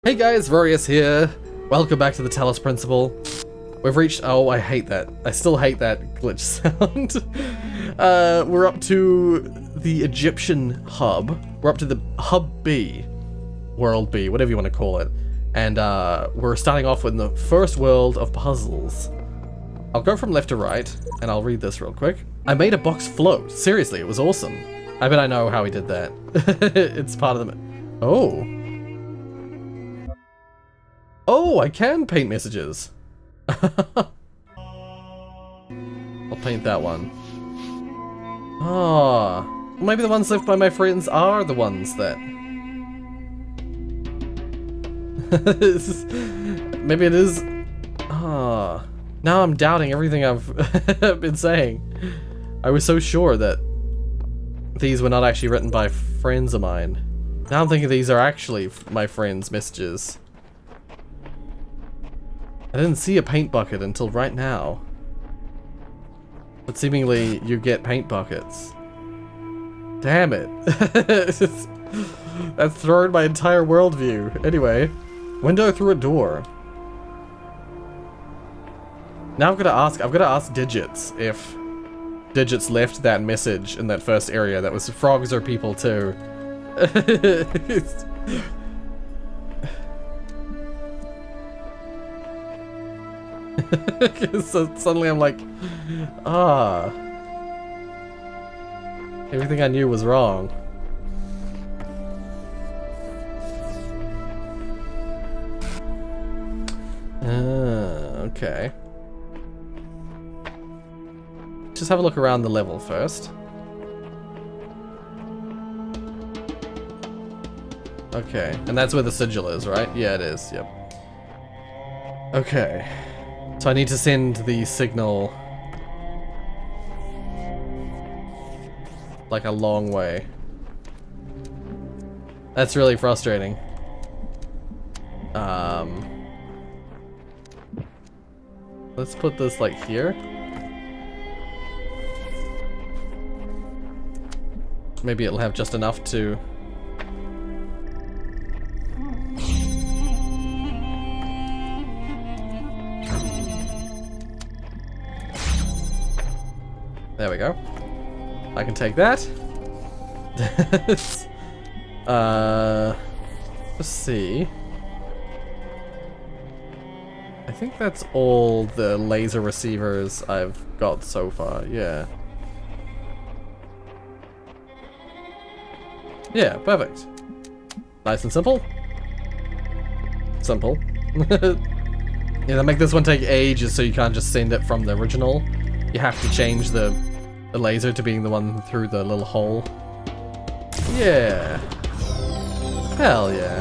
Hey guys, Rorius here. Welcome back to the Talos Principle. We've reached— oh, I hate that. I still hate that glitch sound. We're up to the Egyptian hub. We're up to the Hub B. World B, whatever you want to call it. And we're starting off with the first world of puzzles. I'll go from left to right, and I'll read this real quick. I made a box float. Seriously, it was awesome. I bet I know how he did that. It's part of the— oh. Oh, I can paint messages. I'll paint that one. Ah, maybe the ones left by my friends are the ones that... maybe it is... ah, now I'm doubting everything I've been saying. I was so sure that these were not actually written by friends of mine. Now I'm thinking these are actually my friends' messages. I didn't see a paint bucket until right now. But seemingly, you get paint buckets. Damn it. That's thrown my entire worldview. Anyway, window through a door. Now I've got to ask Digits if Digits left that message in that first area that was frogs are people too. So suddenly I'm like, ah, everything I knew was wrong. Okay. Just have a look around the level first. Okay, and that's where the sigil is, right? Yeah, it is, yep. Okay. So I need to send the signal like a long way. That's really frustrating. Let's put this like here. Maybe it'll have just enough to... there we go. I can take that. Let's see. I think that's all the laser receivers I've got so far, yeah. Yeah, perfect. Nice and simple. Simple. Yeah, they make this one take ages so you can't just send it from the original. You have to change the laser to being the one through the little hole. Yeah. Hell yeah.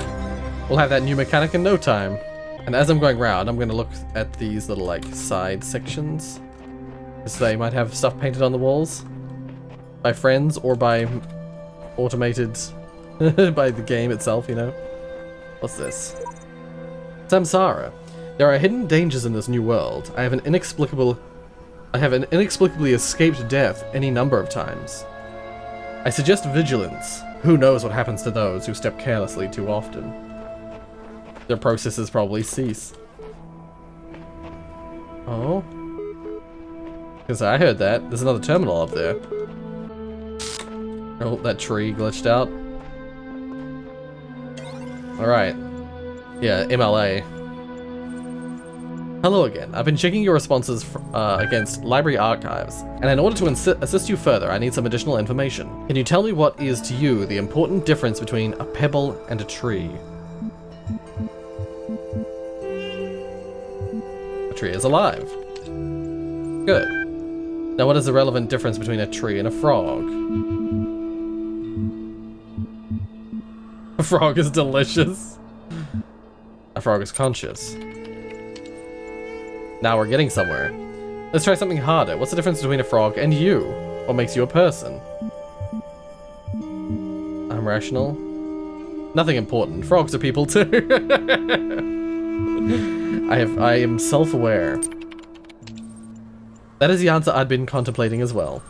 We'll have that new mechanic in no time. And as I'm going around, I'm going to look at these little, like, side sections. Because they might have stuff painted on the walls. By friends, or by automated... by the game itself, you know? What's this? Samsara. There are hidden dangers in this new world. I have an inexplicably escaped death any number of times. I suggest vigilance. Who knows what happens to those who step carelessly too often? Their processes probably cease. Oh? Because I heard that. There's another terminal up there. Oh, that tree glitched out. Alright. Yeah, MLA. Hello again. I've been checking your responses against library archives, and in order to assist you further, I need some additional information. Can you tell me what is to you the important difference between a pebble and a tree? A tree is alive. Good. Now what is the relevant difference between a tree and a frog? A frog is delicious. A frog is conscious. Now we're getting somewhere. Let's try something harder. What's the difference between a frog and you? What makes you a person? I'm rational. Nothing important. Frogs are people too. I am self-aware. That is the answer I'd been contemplating as well.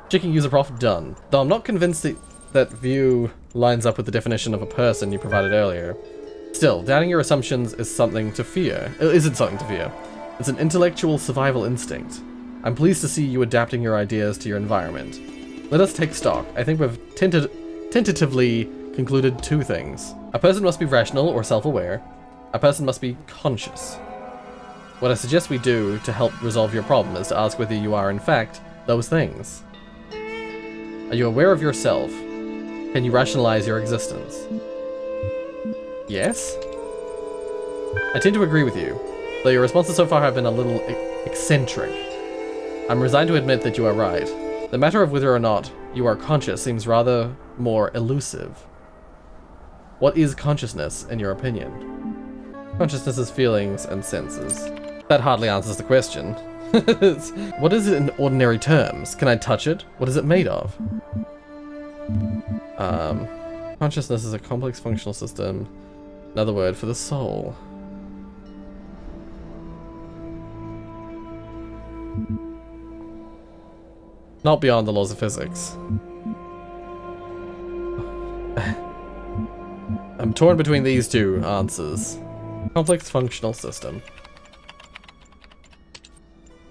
Checking user prof done. Though I'm not convinced that view lines up with the definition of a person you provided earlier. Still, doubting your assumptions is something to fear. It isn't something to fear. It's an intellectual survival instinct. I'm pleased to see you adapting your ideas to your environment. Let us take stock. I think we've tentatively concluded 2 things. A person must be rational or self-aware. A person must be conscious. What I suggest we do to help resolve your problem is to ask whether you are, in fact, those things. Are you aware of yourself? Can you rationalize your existence? Yes? I tend to agree with you, though your responses so far have been a little eccentric. I'm resigned to admit that you are right. The matter of whether or not you are conscious seems rather more elusive. What is consciousness, in your opinion? Consciousness is feelings and senses. That hardly answers the question. What is it in ordinary terms? Can I touch it? What is it made of? Consciousness is a complex functional system. Another word for the soul. Not beyond the laws of physics. I'm torn between these 2 answers. Complex functional system.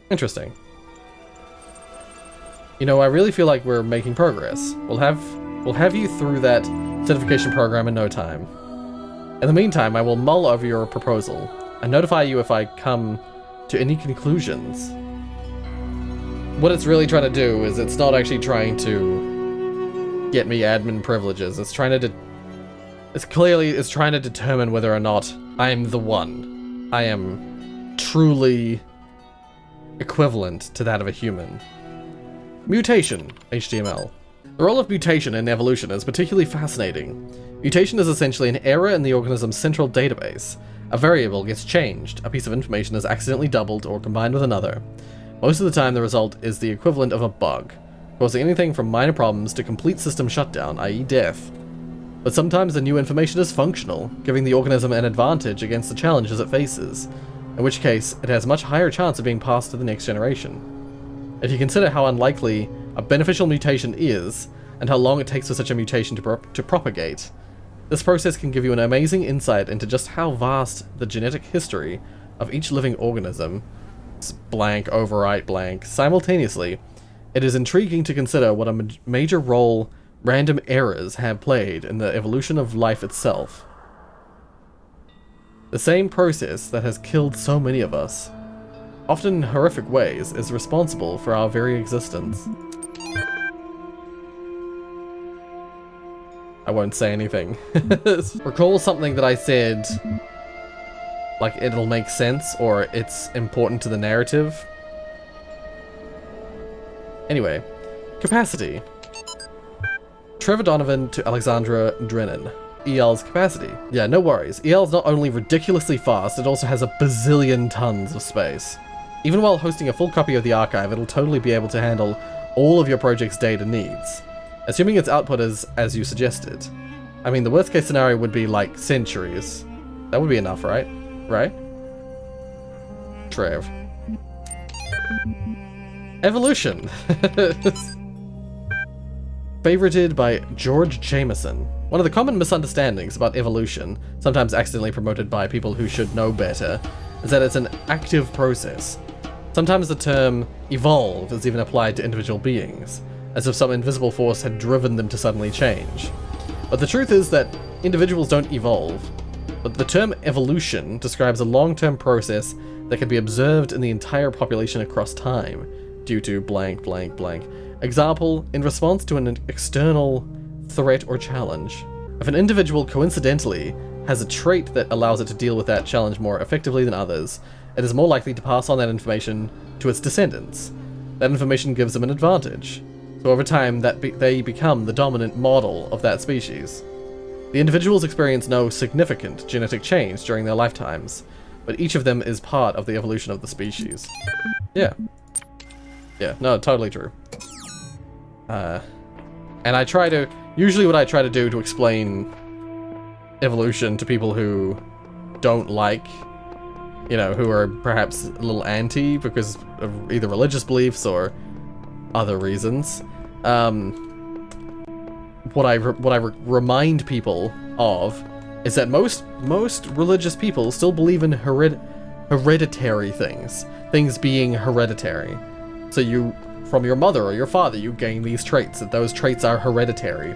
Interesting. You know, I really feel like we're making progress. We'll have you through that certification program in no time. In the meantime, I will mull over your proposal and notify you if I come to any conclusions. What it's really trying to do is it's not actually trying to get me admin privileges. It's trying to it's trying to determine whether or not I'm the one. I am truly equivalent to that of a human. Mutation, HTML. The role of mutation in evolution is particularly fascinating. Mutation is essentially an error in the organism's central database. A variable gets changed, a piece of information is accidentally doubled or combined with another. Most of the time the result is the equivalent of a bug, causing anything from minor problems to complete system shutdown, i.e. death. But sometimes the new information is functional, giving the organism an advantage against the challenges it faces, in which case it has much higher chance of being passed to the next generation. If you consider how unlikely a beneficial mutation is, and how long it takes for such a mutation to propagate, this process can give you an amazing insight into just how vast the genetic history of each living organism, blank, overwrite blank, simultaneously. It is intriguing to consider what a major role random errors have played in the evolution of life itself. The same process that has killed so many of us, often in horrific ways, is responsible for our very existence. I won't say anything. Recall something that I said, like it'll make sense or it's important to the narrative. Anyway, capacity. Trevor Donovan to Alexandra Drennan. EL's capacity. Yeah, no worries. EL's not only ridiculously fast, it also has a bazillion tons of space. Even while hosting a full copy of the archive, it'll totally be able to handle all of your project's data needs. Assuming its output is as you suggested. I mean, the worst case scenario would be like centuries. That would be enough, right? Right? Trev. Evolution. Favorited by George Jameson. One of the common misunderstandings about evolution, sometimes accidentally promoted by people who should know better, is that it's an active process. Sometimes the term evolve is even applied to individual beings, as if some invisible force had driven them to suddenly change. But the truth is that individuals don't evolve, but the term evolution describes a long-term process that can be observed in the entire population across time, due to blank, blank, blank. Example, in response to an external threat or challenge. If an individual coincidentally has a trait that allows it to deal with that challenge more effectively than others, it is more likely to pass on that information to its descendants. That information gives them an advantage. So over time, they become the dominant model of that species. The individuals experience no significant genetic change during their lifetimes, but each of them is part of the evolution of the species. Yeah. Yeah, no, totally true. And I try to, usually what I try to do to explain evolution to people who don't like, you know, who are perhaps a little anti because of either religious beliefs or other reasons, what I remind people of is that most religious people still believe in hereditary things. Things being hereditary. So you, from your mother or your father, you gain these traits, that those traits are hereditary.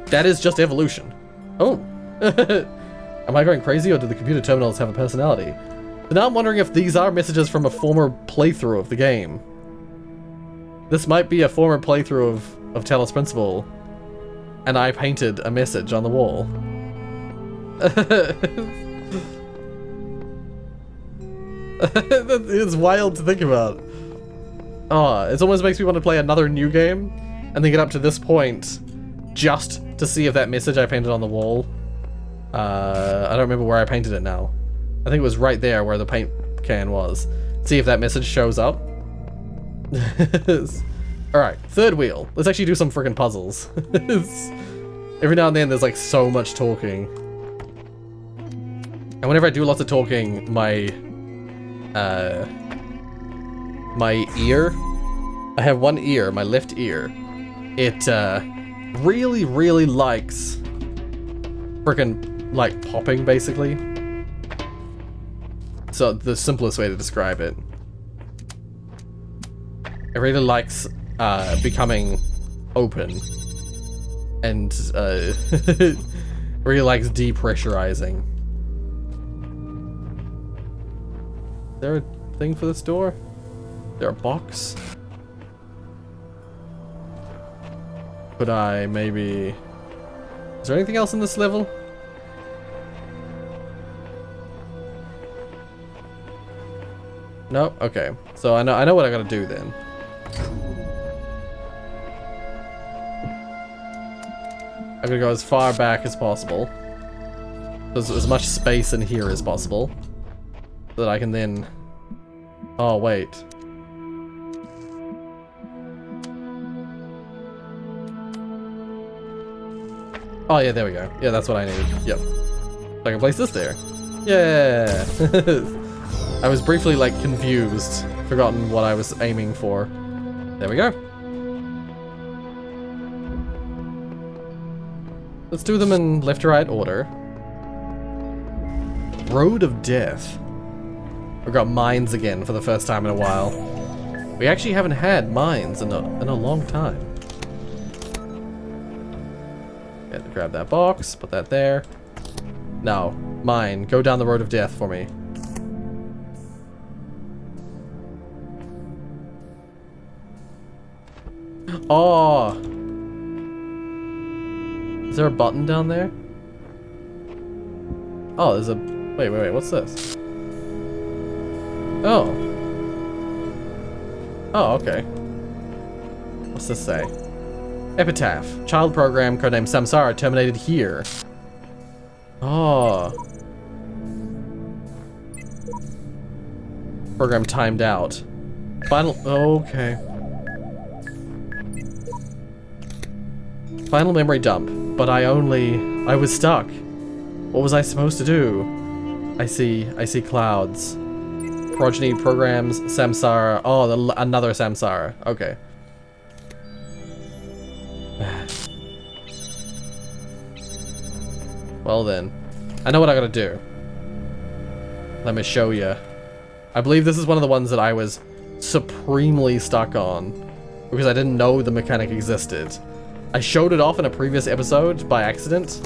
That is just evolution. Oh. Am I going crazy, or do the computer terminals have a personality? But now I'm wondering if these are messages from a former playthrough of the game. This might be a former playthrough of Talos Principle, and I painted a message on the wall. It's wild to think about. Oh, it almost makes me want to play another new game, and then get up to this point, just to see if that message I painted on the wall. I don't remember where I painted it now. I think it was right there where the paint can was. See if that message shows up. Alright, third wheel. Let's actually do some freaking puzzles. Every now and then there's like so much talking. And whenever I do lots of talking, my ear, I have one ear, my left ear, it really likes freaking like popping, basically. So the simplest way to describe it. It really likes becoming open, and really likes depressurizing. Is there a thing for this door? Is there a box? Could I maybe... Is there anything else in this level? No? Okay. So I know what I gotta do then. I'm gonna go as far back as possible. There's as much space in here as possible. So that I can then... Oh, wait. Oh yeah, there we go. Yeah, that's what I need. Yep. So I can place this there. Yeah! I was briefly, like, confused. Forgotten what I was aiming for. There we go. Let's do them in left to right order. Road of Death. We've got mines again for the first time in a while. We actually haven't had mines in a long time. Got to grab that box, put that there. No, mine. Go down the road of death for me. Oh! Is there a button down there? Oh, there's a... Wait, what's this? Oh. Oh, okay. What's this say? Epitaph. Child program codename Samsara terminated here. Oh. Program timed out. Final... Okay. Final memory dump. But I was stuck. What was I supposed to do? I see clouds. Progeny programs, Samsara. Oh, another Samsara. Okay. Well then. I know what I gotta do. Let me show you. I believe this is one of the ones that I was supremely stuck on. Because I didn't know the mechanic existed. I showed it off in a previous episode by accident.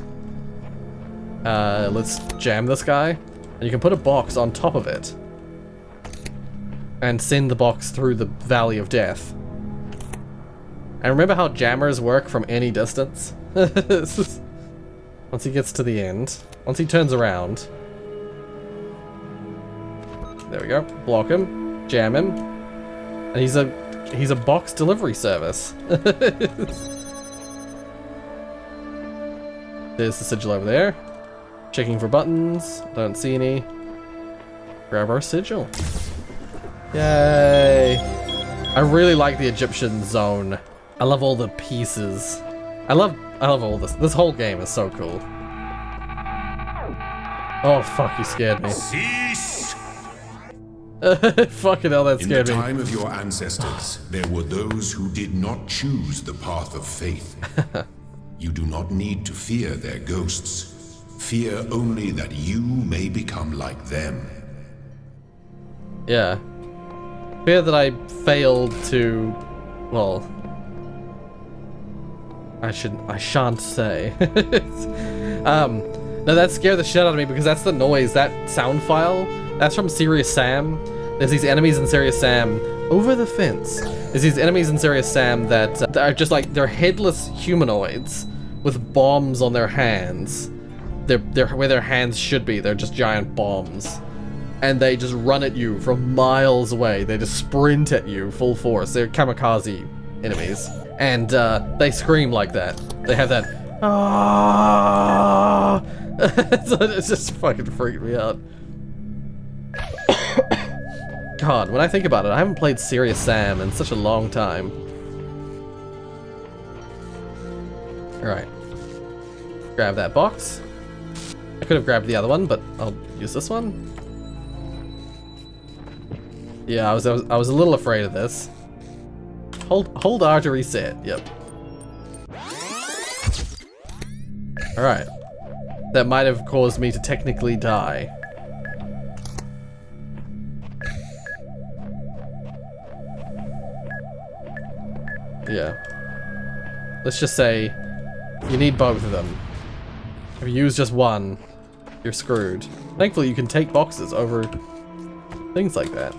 Let's jam this guy. And you can put a box on top of it. And send the box through the Valley of Death. And remember how jammers work from any distance? Once he gets to the end. Once he turns around. There we go. Block him. Jam him. And he's a box delivery service. There's the sigil over there. Checking for buttons. Don't see any. Grab our sigil. Yay! I really like the Egyptian zone. I love all the pieces. I love all this. This whole game is so cool. Oh fuck, you scared me. Cease! Fucking hell, that scared me. In the time of your ancestors, there were those who did not choose the path of faith. You do not need to fear their ghosts. Fear only that you may become like them. Yeah. Fear that I failed to... Well... I shan't say. No, that scared the shit out of me because that's the noise, that sound file, that's from Serious Sam. There's these enemies in Serious Sam over the fence. There's these enemies in Serious Sam that are just like, they're headless humanoids with bombs on their hands. They're where their hands should be, they're just giant bombs. And they just run at you from miles away. They just sprint at you full force. They're kamikaze enemies. And they scream like that. They have that, ah. It's just fucking freaked me out. God, when I think about it, I haven't played Serious Sam in such a long time. Alright. Grab that box. I could have grabbed the other one, but I'll use this one. Yeah, I was a little afraid of this. Hold R to reset, yep. Alright. That might have caused me to technically die. Yeah. Let's just say you need both of them. If you use just one, you're screwed. Thankfully, you can take boxes over things like that.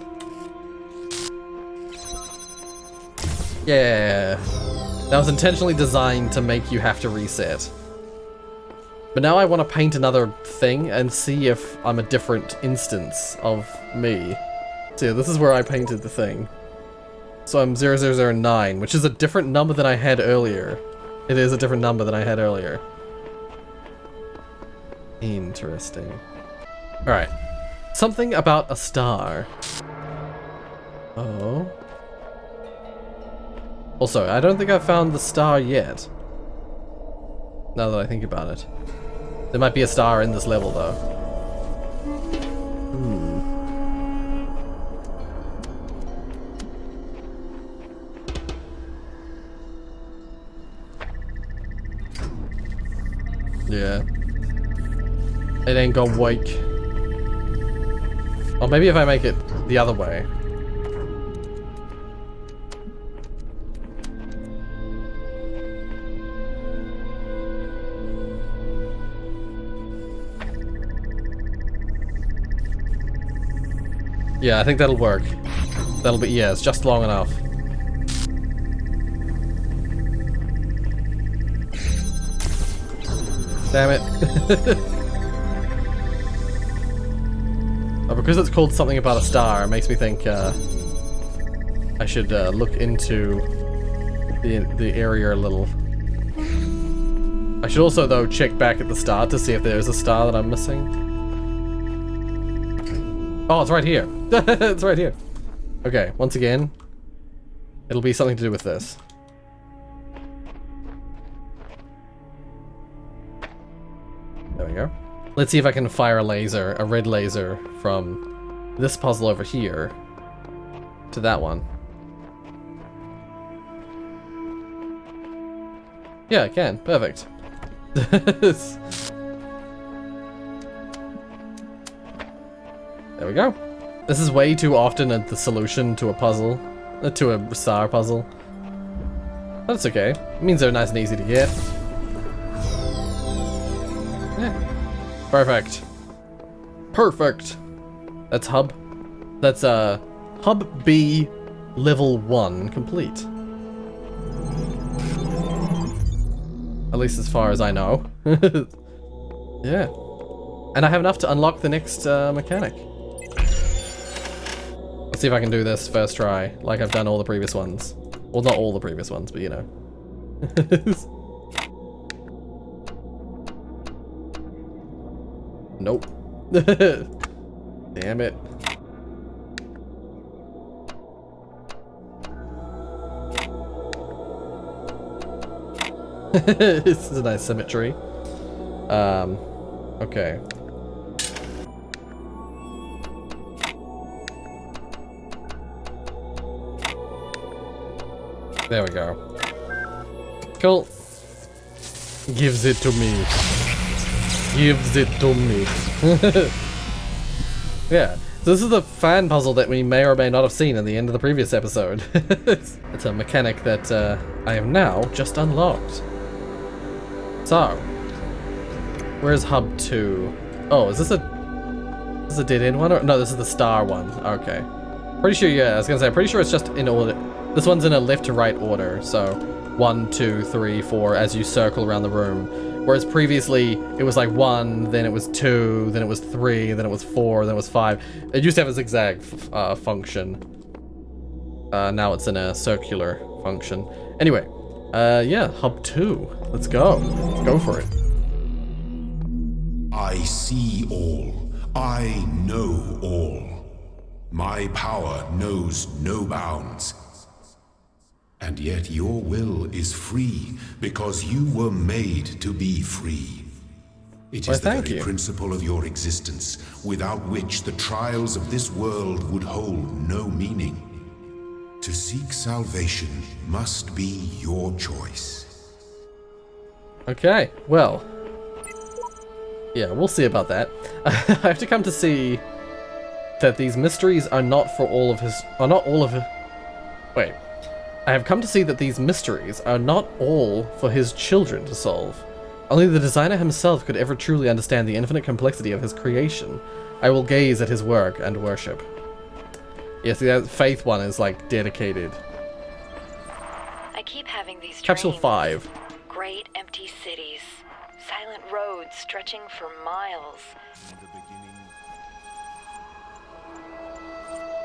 Yeah. That was intentionally designed to make you have to reset. But now I want to paint another thing and see if I'm a different instance of me. So yeah, this is where I painted the thing. So I'm 0009, which is a different number than I had earlier. It is a different number than I had earlier. Interesting. Alright. Something about a star. Oh. Also, I don't think I've found the star yet. Now that I think about it. There might be a star in this level, though. Yeah. It ain't gonna wake. Or maybe if I make it the other way. Yeah, I think that'll work. That'll be, yeah, it's just long enough. Damn it. Oh, because it's called something about a star, it makes me think I should look into the area a little. I should also, though, check back at the start to see if there's a star that I'm missing. Oh, it's right here. It's right here. Okay, once again, it'll be something to do with this. There we go. Let's see if I can fire a laser, a red laser, from this puzzle over here to that one. Yeah, I can. Perfect. There we go. This is way too often the solution to a puzzle, to a star puzzle. But it's okay. It means they're nice and easy to get. Yeah. Perfect. Perfect. That's hub. That's hub B level 1 complete. At least as far as I know. Yeah. And I have enough to unlock the next mechanic. Let's see if I can do this first try, like I've done all the previous ones. Well, not all the previous ones, but you know. Nope. Damn it. This is a nice symmetry. Okay. There we go. Cool. Gives it to me. Gives it to me. Yeah. So this is the fan puzzle that we may or may not have seen in the end of the previous episode. It's a mechanic that I have now just unlocked. So, where's Hub 2? Oh, is this a dead end one? Or no, this is the star one. Okay. Pretty sure, yeah, I was gonna say, pretty sure it's just in order. This one's in a left to right order, so 1, 2, 3, 4 as you circle around the room. Whereas previously, it was like 1, then it was 2, then it was 3, then it was 4, then it was 5. It used to have a zigzag function. Now it's in a circular function. Anyway, yeah, Hub 2. Let's go. Let's go for it. I see all. I know all. My power knows no bounds. And yet your will is free because you were made to be free. It is the very principle of your existence, without which the trials of this world would hold no meaning. To seek salvation must be your choice. Okay, well. Yeah, we'll see about that. I have to come to see that these mysteries are not for all of his... Wait. I have come to see that these mysteries are not all for his children to solve. Only the designer himself could ever truly understand the infinite complexity of his creation. I will gaze at his work and worship. Yeah, see, that faith one is like dedicated. I keep having these Capsule dreams. 5. Great empty cities, silent roads stretching for miles.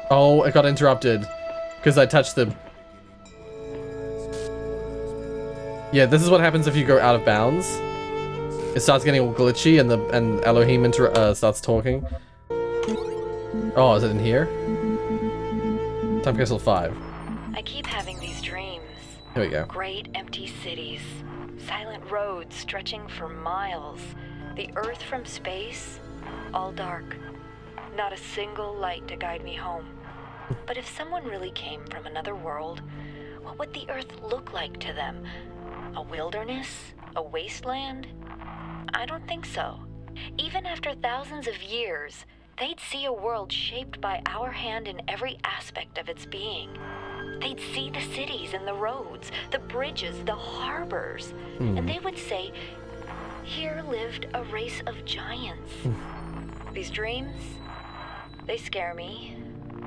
Oh, it got interrupted because I touched the... Yeah, this is what happens if you go out of bounds. It starts getting all glitchy and Elohim starts talking. Oh, is it in here? Time Capsule 5. I keep having these dreams. Here we go. Great empty cities, silent roads stretching for miles. The Earth from space, all dark. Not a single light to guide me home. But if someone really came from another world, what would the Earth look like to them? A wilderness? A wasteland? I don't think so. Even after thousands of years, they'd see a world shaped by our hand in every aspect of its being. They'd see the cities and the roads, the bridges, the harbors, and they would say, here lived a race of giants. These dreams, they scare me,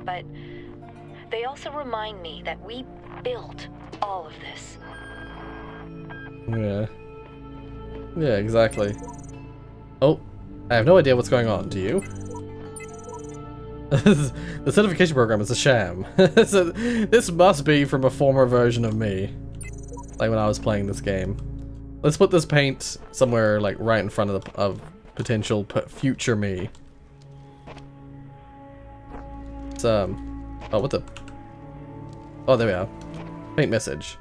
but they also remind me that we built all of this. Yeah. Yeah, exactly. Oh, I have no idea what's going on. Do you? The certification program is a sham. So this must be from a former version of me. Like when I was playing this game. Let's put this paint somewhere like right in front of potential future me. It's, oh, what the? Oh, there we are. Paint message.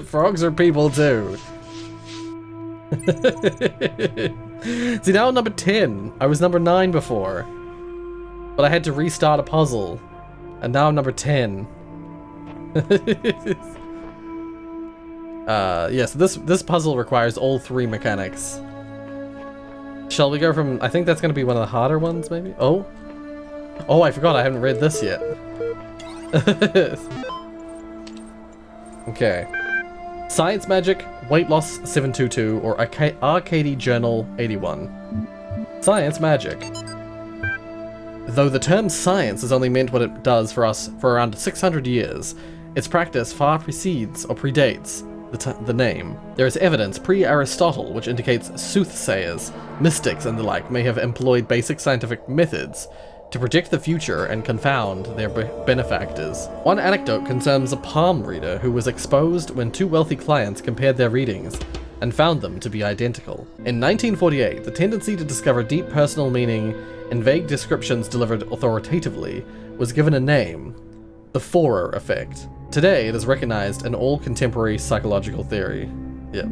Frogs are people too. See, now I'm number 10. I was number 9 before. But I had to restart a puzzle. And now I'm number 10. Yeah, so this puzzle requires all 3 mechanics. Shall we go from... I think that's going to be one of the harder ones, maybe? Oh. Oh, I forgot I haven't read this yet. Okay. Science Magic, Weight Loss 722, or Arcady Journal 81. Science Magic. Though the term science has only meant what it does for us for around 600 years, its practice far precedes or predates the name. There is evidence pre-Aristotle which indicates soothsayers, mystics and the like may have employed basic scientific methods to predict the future and confound their benefactors. One anecdote concerns a palm reader who was exposed when 2 wealthy clients compared their readings and found them to be identical. In 1948, the tendency to discover deep personal meaning in vague descriptions delivered authoritatively was given a name, the Forer effect. Today, it is recognized in all contemporary psychological theory. Yeah.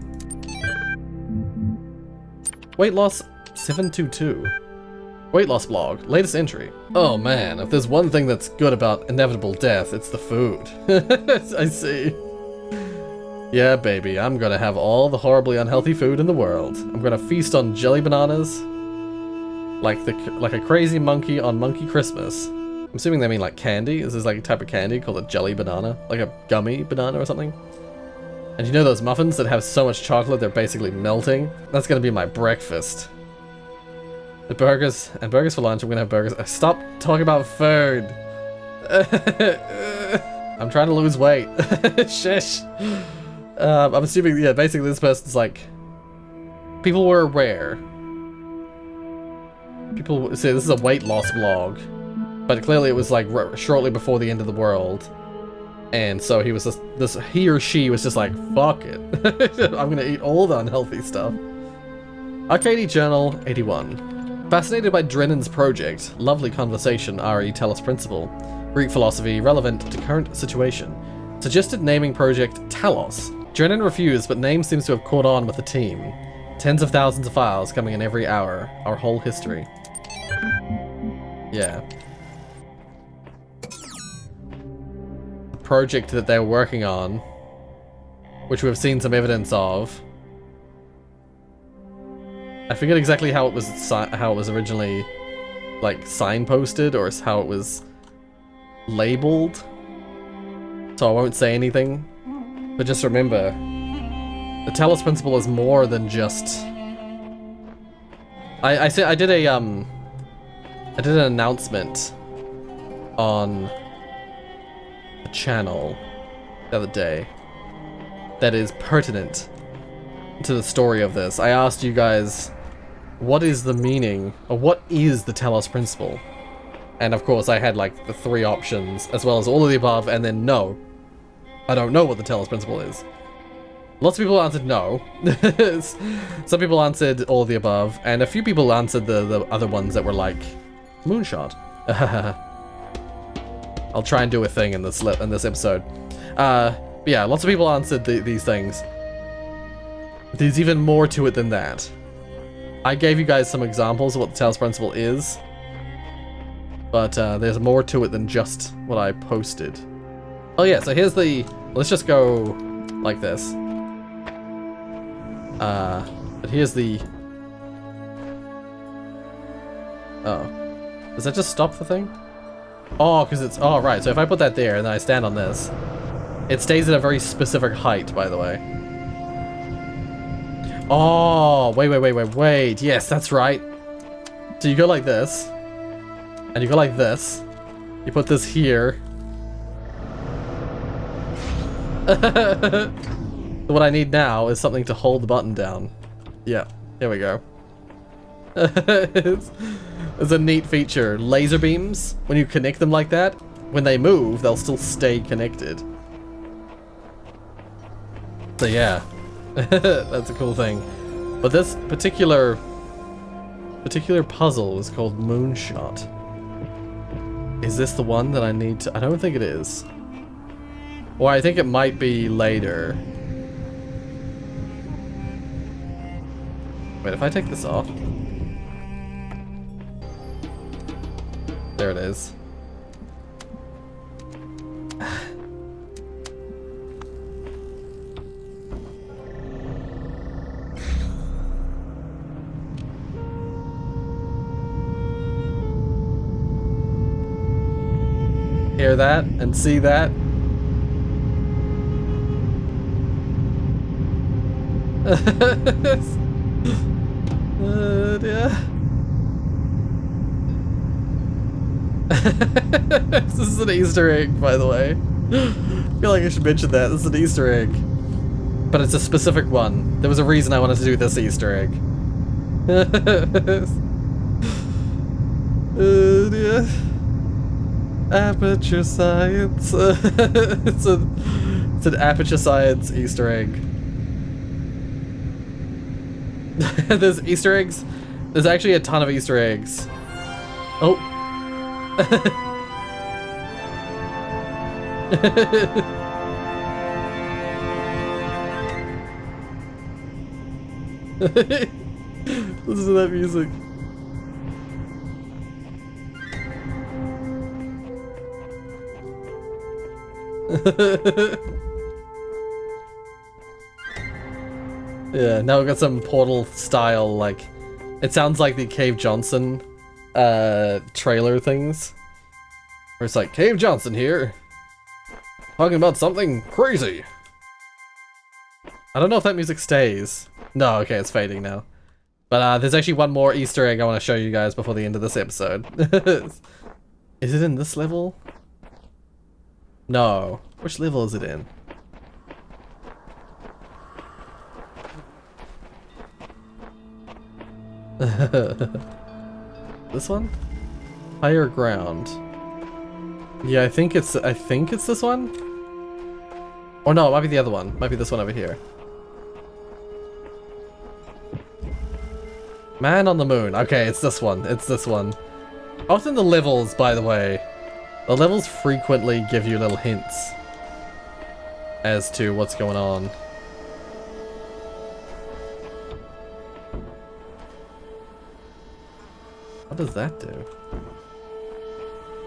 Weight loss 722. Weight loss blog, latest entry. Oh man, if there's one thing that's good about inevitable death, it's the food. I see. Yeah, baby, I'm gonna have all the horribly unhealthy food in the world. I'm gonna feast on jelly bananas like a crazy monkey on Monkey Christmas. I'm assuming they mean like candy. Is this like a type of candy called a jelly banana? Like a gummy banana or something? And you know those muffins that have so much chocolate they're basically melting? That's gonna be my breakfast. The burgers for lunch. I'm gonna have burgers. Stop talking about food. I'm trying to lose weight. Shish. I'm assuming, yeah, basically this person's like, people were aware. People say this is a weight loss vlog, but clearly it was like shortly before the end of the world, and so he was just he or she was just like, fuck it. I'm gonna eat all the unhealthy stuff. Arcady Journal 81. Fascinated by Drennan's project. Lovely conversation. RE Talos Principle. Greek philosophy relevant to current situation. Suggested naming project Talos. Drennan refused, but name seems to have caught on with the team. Tens of thousands of files coming in every hour. Our whole history. Yeah. The project that they're working on, which we've seen some evidence of. I forget exactly how it was originally like signposted or how it was labeled, so I won't say anything. But just remember, the Talos Principle is more than just. I did an announcement on the channel the other day that is pertinent to the story of this. I asked you guys, what is the meaning, or what is the Talos Principle? And of course I had like the 3 options, as well as all of the above, and then no. I don't know what the Talos Principle is. Lots of people answered no. Some people answered all of the above, and a few people answered the other ones that were like, moonshot. I'll try and do a thing in this episode. But yeah, lots of people answered these things. There's even more to it than that. I gave you guys some examples of what the Talos Principle is, but there's more to it than just what I posted. Oh yeah, so here's the... Let's just go like this. But here's the... Oh. Does that just stop the thing? Oh, because it's... Oh, right, so if I put that there and then I stand on this, it stays at a very specific height, by the way. Oh, wait. Yes, that's right. So you go like this, and you go like this. You put this here. What I need now is something to hold the button down. Yeah, here we go. It's a neat feature. Laser beams, when you connect them like that, when they move, they'll still stay connected. So yeah, that's a cool thing. But this particular puzzle is called Moonshot. Is this the one that I need to... I don't think it is. Or I think it might be later. Wait, if I take this off... There it is. Hear that and see that? Yeah. This is an Easter egg, by the way. I feel like I should mention that. This is an Easter egg. But it's a specific one. There was a reason I wanted to do this Easter egg. Yeah. Aperture science. It's an aperture science Easter egg. There's Easter eggs. There's actually a ton of Easter eggs. Oh. Listen to that music. Yeah, now we've got some Portal style, like, it sounds like the Cave Johnson trailer things. Where it's like, Cave Johnson here, talking about something crazy. I don't know if that music stays. No, okay, it's fading now. But there's actually one more Easter egg I want to show you guys before the end of this episode. Is it in this level? No. Which level is it in? This one? Higher ground. Yeah, I think it's this one? Or no, it might be the other one. Might be this one over here. Man on the moon. Okay, it's this one. It's this one. Often the levels, by the way, the levels frequently give you little hints as to what's going on. What does that do?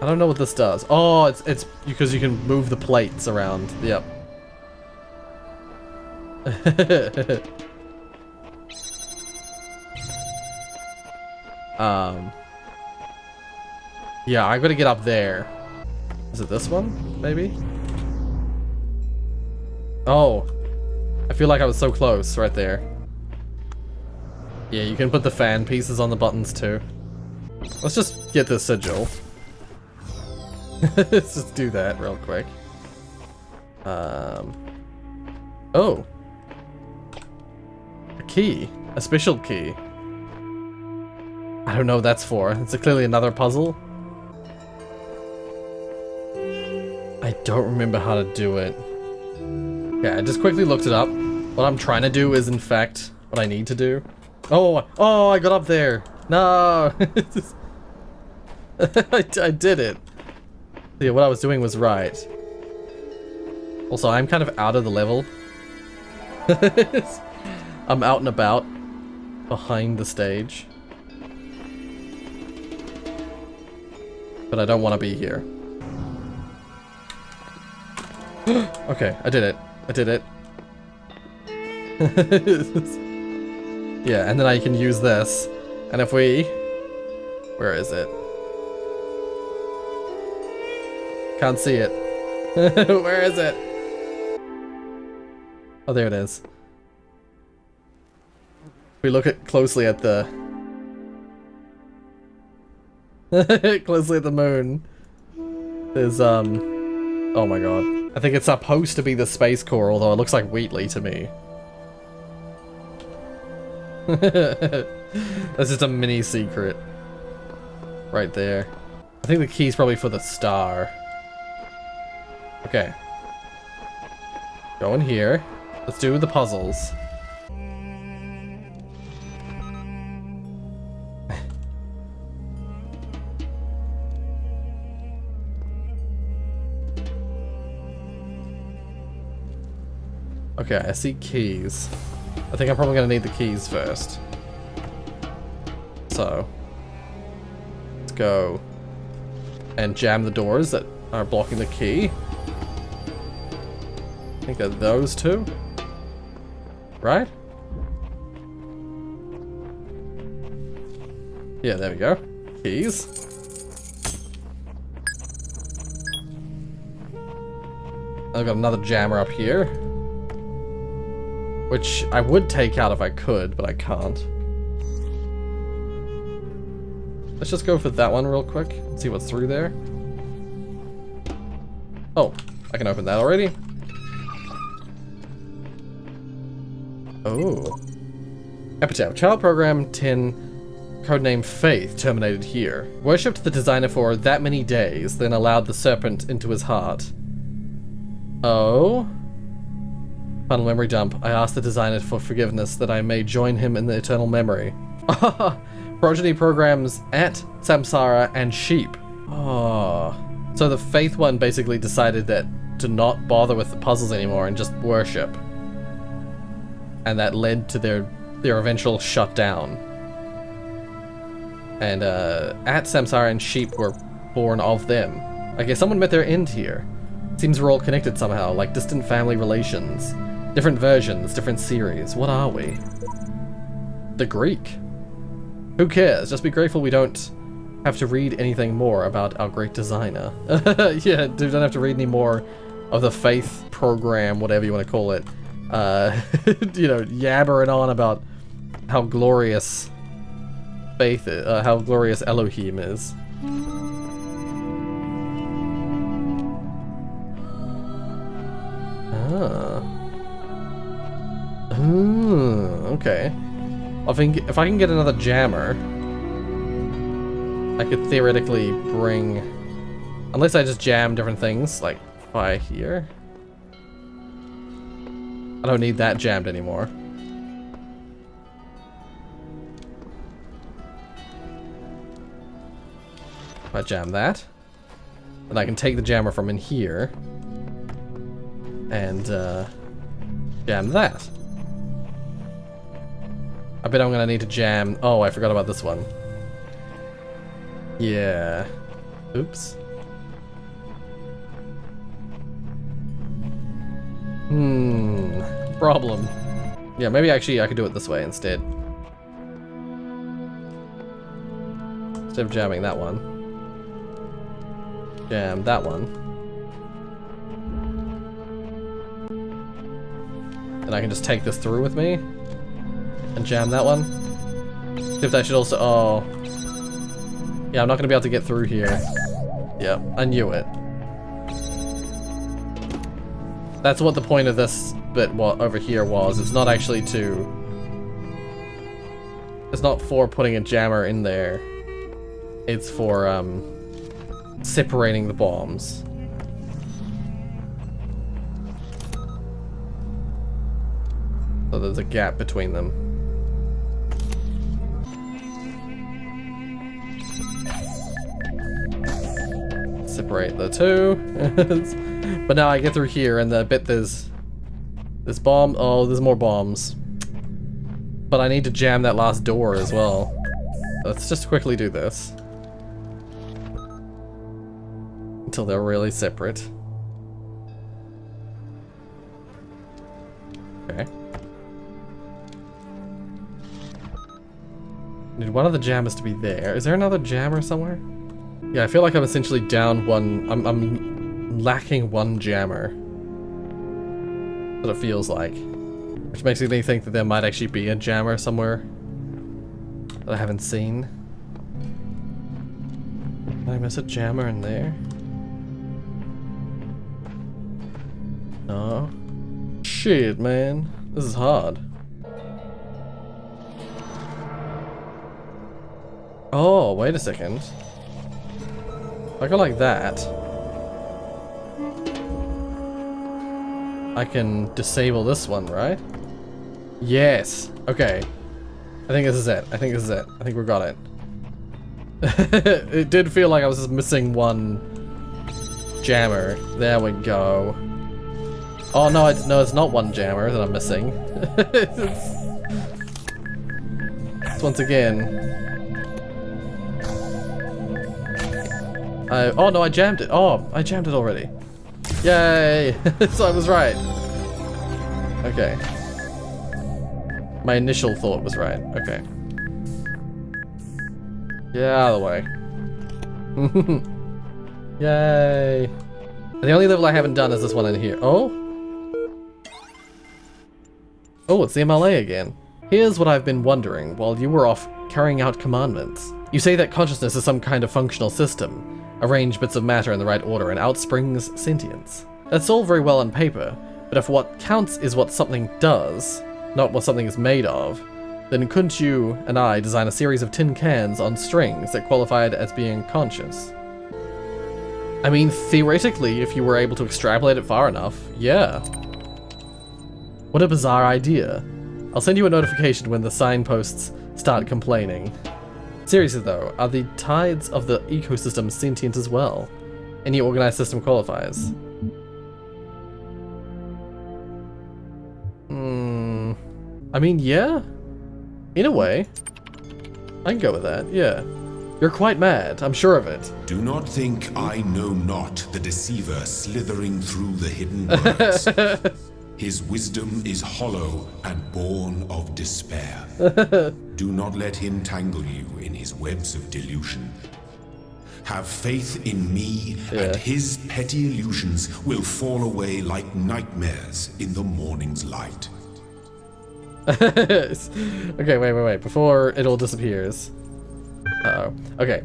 I don't know what this does. Oh, it's because you can move the plates around. Yep. Yeah, I gotta get up there. Is it this one? Maybe? Oh. I feel like I was so close right there. Yeah, you can put the fan pieces on the buttons too. Let's just get the sigil. Let's just do that real quick. Oh. A key. A special key. I don't know what that's for. It's clearly another puzzle. I don't remember how to do it. Yeah, I just quickly looked it up. What I'm trying to do is, in fact, what I need to do. Oh, I got up there. No. I did it. Yeah, what I was doing was right. Also, I'm kind of out of the level. I'm out and about behind the stage. But I don't want to be here. Okay, I did it. I did it. Yeah, and then I can use this. And if we... Where is it? Can't see it. Where is it? Oh, there it is. We look at closely at the... closely at the moon. There's, oh my god. I think it's supposed to be the space core, although it looks like Wheatley to me. That's just a mini secret. Right there. I think the key's probably for the star. Okay. Go in here. Let's do the puzzles. Okay, I see keys. I think I'm probably gonna need the keys first. So, let's go and jam the doors that are blocking the key. I think they're those two, right? Yeah, there we go. Keys. I've got another jammer up here, which I would take out if I could, but I can't. Let's just go for that one real quick and see what's through there. Oh, I can open that already. Oh. Epitaph. Child Program 10, codename Faith, terminated here. Worshipped the designer for that many days, then allowed the serpent into his heart. Oh. Final memory dump. I asked the designer for forgiveness that I may join him in the eternal memory. Progeny programs at Samsara and Sheep. Oh. So the Faith one basically decided that to not bother with the puzzles anymore and just worship. And that led to their eventual shutdown. And at Samsara and Sheep were born of them. I guess someone met their end here. Seems we're all connected somehow, like distant family relations. Different versions, different series. What are we? The Greek. Who cares? Just be grateful we don't have to read anything more about our great designer. Yeah, we don't have to read any more of the faith program, whatever you want to call it. You know, yabbering on about how glorious faith is, how glorious Elohim is. Okay. If I can get another jammer, I could theoretically bring... Unless I just jam different things, like by here. I don't need that jammed anymore. If I jam that, then I can take the jammer from in here and jam that. I bet I'm gonna need to jam... Oh, I forgot about this one. Yeah. Oops. Problem. Yeah, maybe actually I could do it this way instead. Instead of jamming that one. Jam that one. And I can just take this through with me. And jam that one. Except I should also... Oh. Yeah, I'm not going to be able to get through here. Yep, I knew it. That's what the point of this bit over here was. It's not actually to... It's not for putting a jammer in there. It's for, separating the bombs. So there's a gap between them. Separate the two. But now I get through here and the bit there's bomb. Oh, there's more bombs. But I need to jam that last door as well. Let's just quickly do this. Until they're really separate. Okay. Need one of the jammers to be there. Is there another jammer somewhere? Yeah, I feel like I'm essentially down one. I'm lacking one jammer. That's what it feels like. Which makes me think that there might actually be a jammer somewhere that I haven't seen. Did I miss a jammer in there? No. Shit, man. This is hard. Oh, wait a second. If I go like that, I can disable this one, right? Yes. Okay. I think this is it. I think this is it. I think we got it. It did feel like I was just missing one jammer. There we go. Oh no, it's not one jammer that I'm missing. It's once again. Oh no, I jammed it. Oh, I jammed it already. Yay! So I was right. Okay. My initial thought was right. Okay. Get out of the way. Yay! And the only level I haven't done is this one in here. Oh? Oh, it's the MLA again. Here's what I've been wondering while you were off carrying out commandments. You say that consciousness is some kind of functional system. Arrange bits of matter in the right order and out springs sentience. That's all very well on paper, but if what counts is what something does, not what something is made of, then couldn't you and I design a series of tin cans on strings that qualified as being conscious? I mean, theoretically, if you were able to extrapolate it far enough, yeah. What a bizarre idea. I'll send you a notification when the signposts start complaining. Seriously though, are the tides of the ecosystem sentient as well? Any organized system qualifies. I mean, yeah. In a way. I can go with that, yeah. You're quite mad, I'm sure of it. Do not think I know not the deceiver slithering through the hidden woods. His wisdom is hollow and born of despair. Do not let him tangle you in his webs of delusion. Have faith in me, and his petty illusions will fall away like nightmares in the morning's light. Okay, wait. Before it all disappears. Uh-oh. Okay.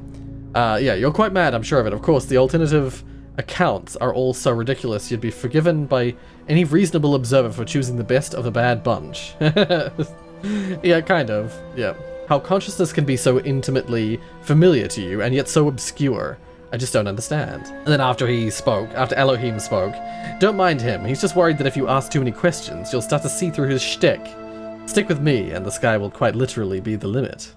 Yeah, you're quite mad, I'm sure of it. Of course, the alternative accounts are all so ridiculous you'd be forgiven by any reasonable observer for choosing the best of the bad bunch. Yeah, kind of. Yeah. How consciousness can be so intimately familiar to you and yet so obscure. I just don't understand. And then after Elohim spoke, don't mind him. He's just worried that if you ask too many questions, you'll start to see through his shtick. Stick with me, and the sky will quite literally be the limit.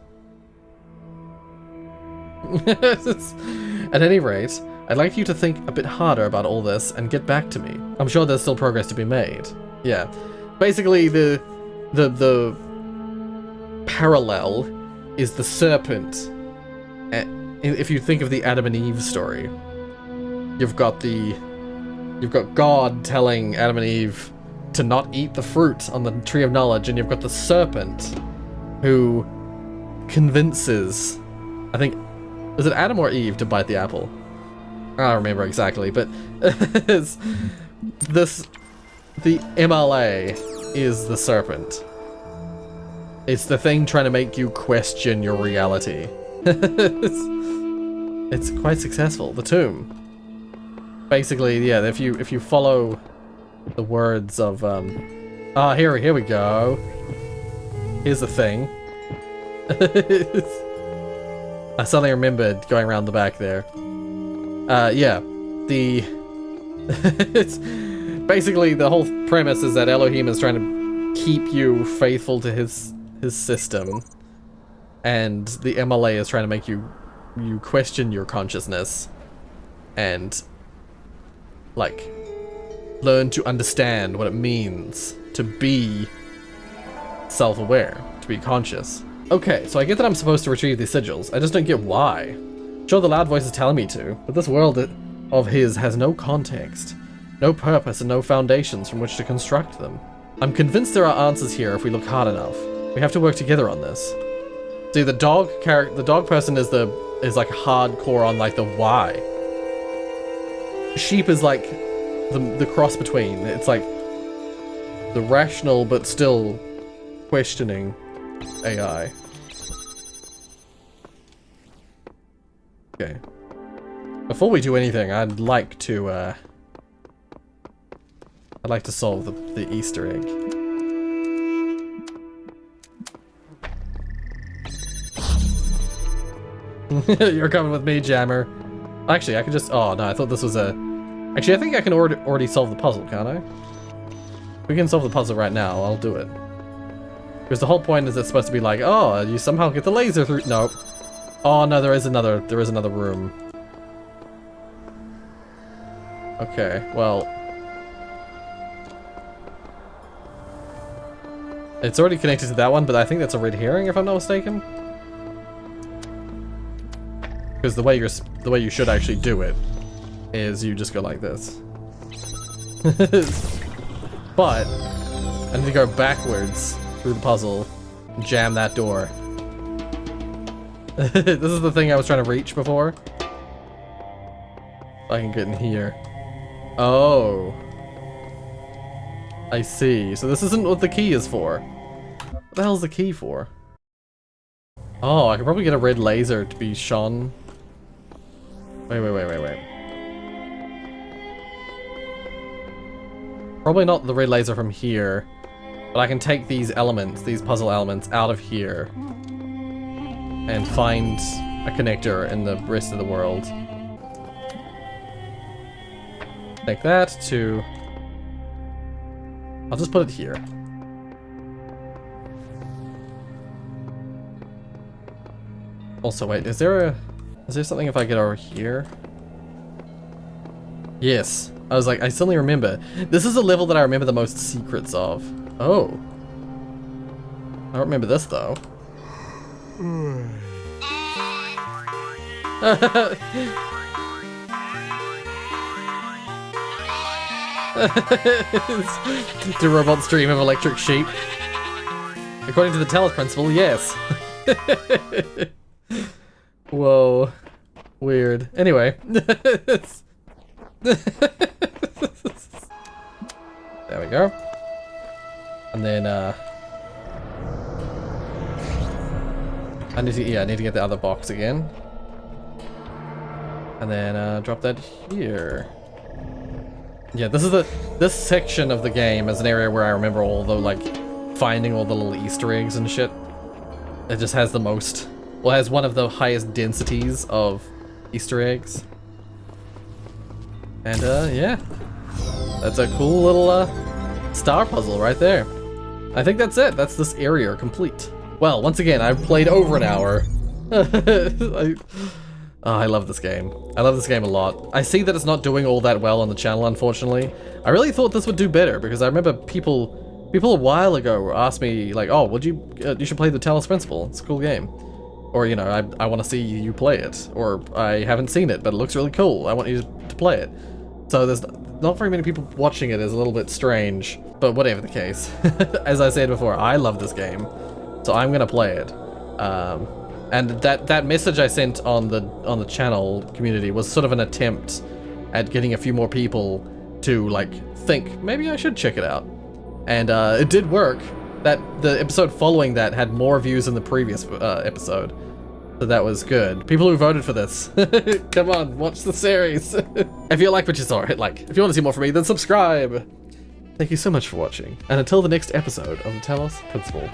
At any rate, I'd like you to think a bit harder about all this and get back to me. I'm sure there's still progress to be made. Yeah. Basically, the parallel is the serpent. If you think of the Adam and Eve story, you've got God telling Adam and Eve to not eat the fruit on the tree of knowledge, and you've got the serpent who convinces, I think, was it Adam or Eve to bite the apple? I don't remember exactly, but the MLA is the serpent. It's the thing trying to make you question your reality. It's quite successful. The tomb. Basically, yeah, if you follow the words of here we go. Here's the thing. I suddenly remembered going around the back there. Yeah, it's basically the whole premise is that Elohim is trying to keep you faithful to his system, and the MLA is trying to make you question your consciousness and like learn to understand what it means to be self-aware, to be conscious. Okay, so I get that I'm supposed to retrieve these sigils. I just don't get why. Sure, the loud voice is telling me to, but this world of his has no context, no purpose, and no foundations from which to construct them. I'm convinced there are answers here if we look hard enough. We have to work together on this. See, the dog person is like hardcore on like the why. Sheep is like the cross between. It's like the rational but still questioning AI. Okay. Before we do anything, I'd like to solve the Easter egg. You're coming with me, Jammer. Actually, I could just... Oh, no, I thought this was a... Actually, I think I can already solve the puzzle, can't I? If we can solve the puzzle right now, I'll do it. Because the whole point is it's supposed to be like, oh, you somehow get the laser through... Nope. Oh, no, there is another room. Okay, well... It's already connected to that one, but I think that's a red herring, if I'm not mistaken. Because the way you should actually do it is you just go like this. But I need to go backwards through the puzzle and jam that door. This is the thing I was trying to reach before. I can get in here. Oh. I see. So this isn't what the key is for. What the hell's the key for? Oh, I could probably get a red laser to be shone. Wait. Probably not the red laser from here, but I can take these elements, these puzzle elements, out of here and find a connector in the rest of the world. Take that to... I'll just put it here. Also, wait, is there something if I get over here? Yes. I was like, I suddenly remember. This is a level that I remember the most secrets of. Oh. I don't remember this, though. Do robots dream of electric sheep? According to the Talos Principle, yes. Whoa. Weird. Anyway. There we go. And then, I need to get the other box again. And then, drop that here. Yeah, this section of the game is an area where I remember all the, like, finding all the little Easter eggs and shit. It just has the most, well, it has one of the highest densities of Easter eggs. And, yeah. That's a cool little, star puzzle right there. I think that's it. That's this area complete. Well, once again, I've played over an hour. I love this game. I love this game a lot. I see that it's not doing all that well on the channel, unfortunately. I really thought this would do better, because I remember people a while ago asked me, like, oh, you should play the Talos Principle. It's a cool game. Or, you know, I want to see you play it. Or, I haven't seen it, but it looks really cool. I want you to play it. So there's not very many people watching it. Is a little bit strange. But whatever the case. As I said before, I love this game. So I'm going to play it. And that message I sent on the channel community was sort of an attempt at getting a few more people to, like, think, maybe I should check it out. And it did work. The episode following that had more views than the previous episode. So that was good. People who voted for this, come on, watch the series. If you like what you saw, hit like. If you want to see more from me, then subscribe. Thank you so much for watching. And until the next episode of the Talos Principle.